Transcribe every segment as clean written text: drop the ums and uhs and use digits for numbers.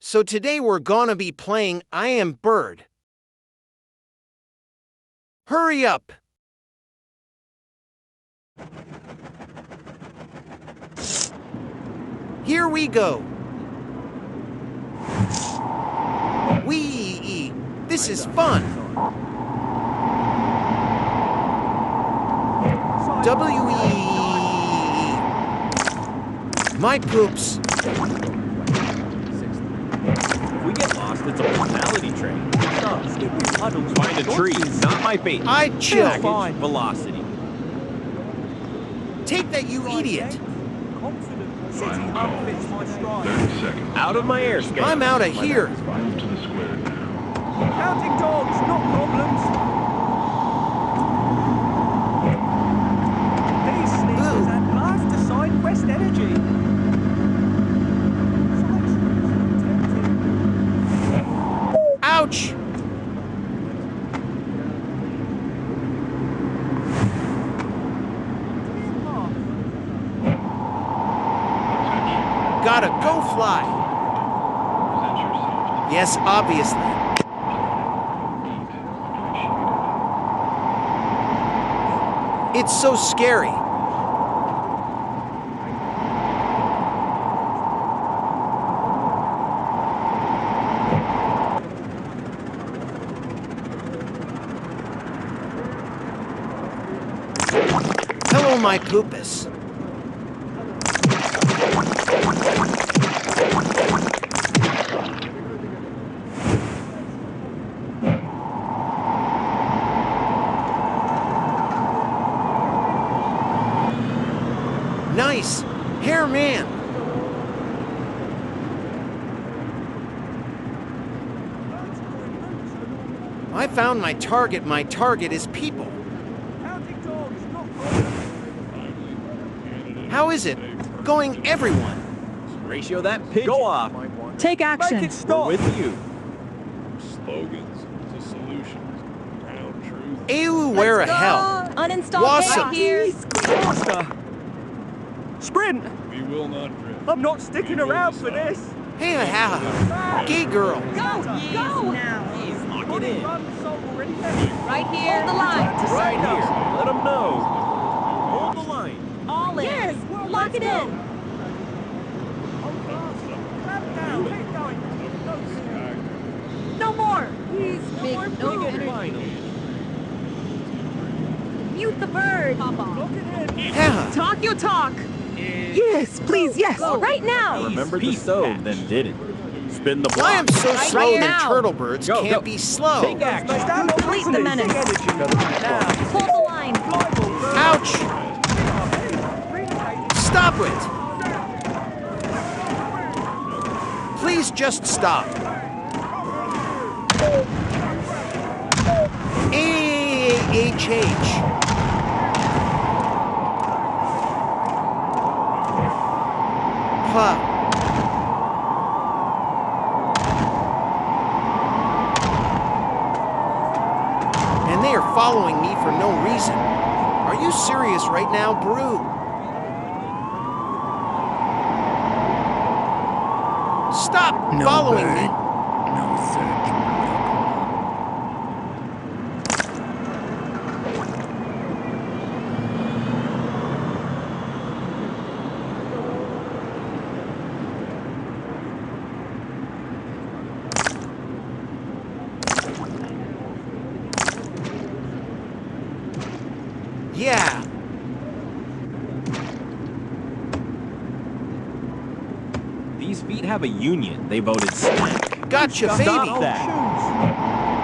So today we're gonna be playing I Am Bird. Hurry up! Here we go! Wee! This is fun! W-E! My poops! If we get lost, it's a personality train. Find a tree, not my bait. I'd chill. Package, velocity. Take that, you idiot! Out of my airspace. I'm out of here! Move to the square now. Counting dogs, not problems. These sneakers at last decide West Energy. Ouch! Gotta go fly! Present yourself. Yes, obviously. It's so scary. Hello, my poopus. Nice! Hair man! I found my target. My target is people. Counting dogs, not problems. How is it? Going everyone? Ratio that pigeon. Go off. Take action. Make it stop. We're with you. Slogans to solutions. Ground truth. Ew, where a hell? Uninstall Awesome. right here. Faster. Sprint. We will not drift. I'm not sticking around for this. Hey, how? Gay girl. Go, go. Lock it in. Run, soul already heavy. Right here. Hold the line. Right here. Let them know. Hold the line. All in. Yes, lock it in. Clamp down. Keep going. No more. Please, big no Finally. Mute the bird. Lock it in. Yeah. Talk your talk. Yes, please, yes. Right now. Remembered the stove, then didn't. Spin the block. Why I'm so Right slow that now. turtle birds Go, can't go. be slow. Take action. Stand on Complete the business. menace. Big energy. Now. Hold the line. Ouch! Stop it! Please just stop. A-H-H. Huh. And they are following me for no reason. Are you serious right now, Brew? Stop following me. No search protocol. Yeah. These feet have a union. They voted snack. Gotcha, Stop baby. that.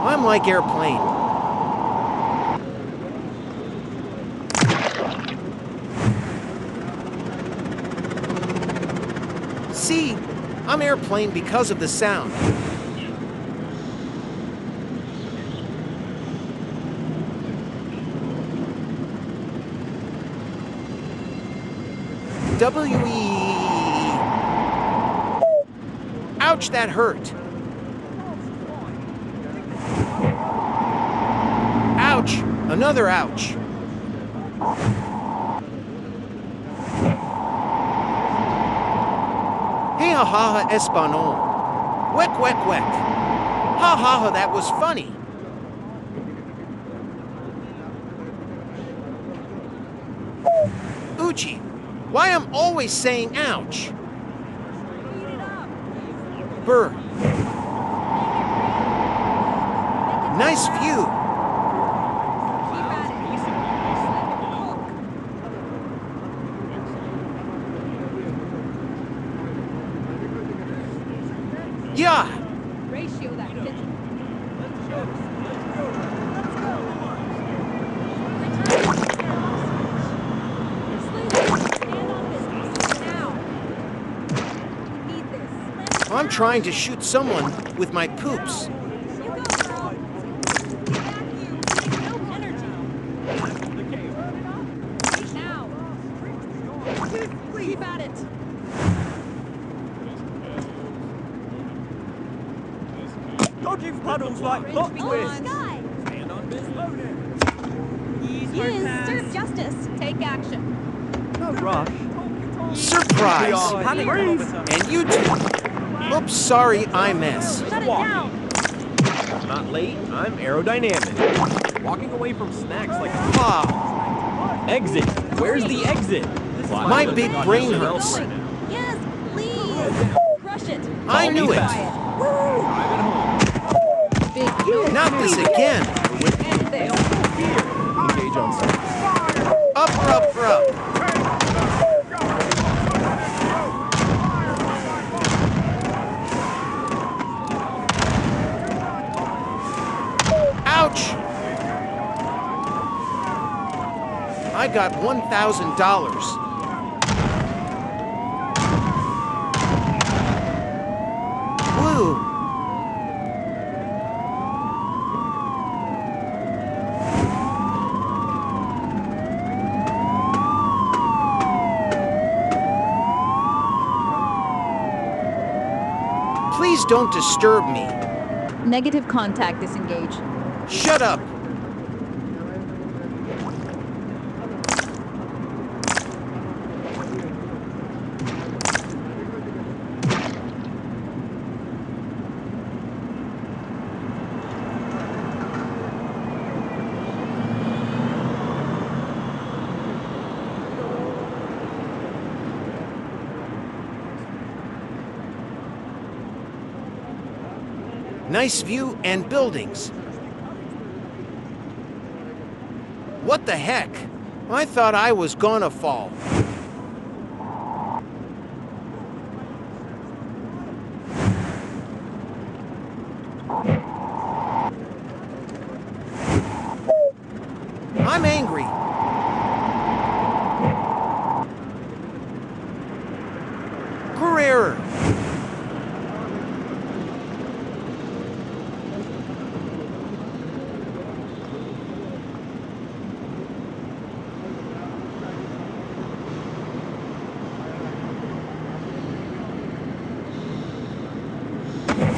I'm like airplane. See, I'm airplane because of the sound. W-E. Ouch, that hurt. Ouch, another ouch. Hey ha ha español. Wek wek wek. Ha ha ha, that was funny. Uchi, why I'm always saying ouch? Burr. Nice view. Yeah. Ratio that fits. I'm trying to shoot someone with my poops. Keep at it. Dodging puddles like plot twists. Stand on business. Yes, serve justice. Take action. No rush. Surprise! Panic. And you too. Oops, sorry, I miss. Shut it down. I'm not late. I'm aerodynamic. Walking away from snacks like Ah, exit. Where's the exit? my big brain hurts. Yes, please. Crush it. I knew it. Big move. Not this again. End this. Engage on something. Up, up, up. Ouch! I got $1,000. Woo! Please don't disturb me. Negative contact disengage. Shut up. Nice view and buildings. What the heck? I thought I was gonna fall. I'm angry. Career.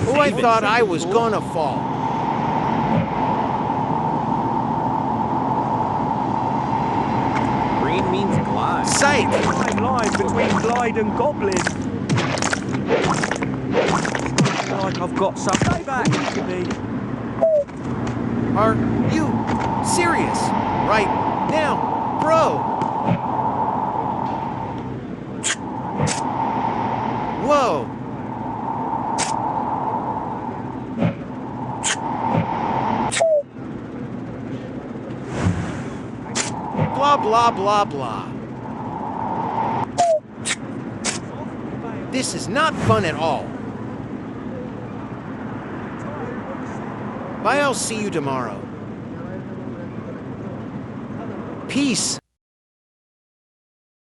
Oh, I thought I was gonna fall. Green means glide. Psych! Fine line between glide and goblin. Like I've got some payback to be. Are you serious right now, bro? Whoa! Blah, blah, blah, blah. This is not fun at all. Bye, I'll see you tomorrow. Peace.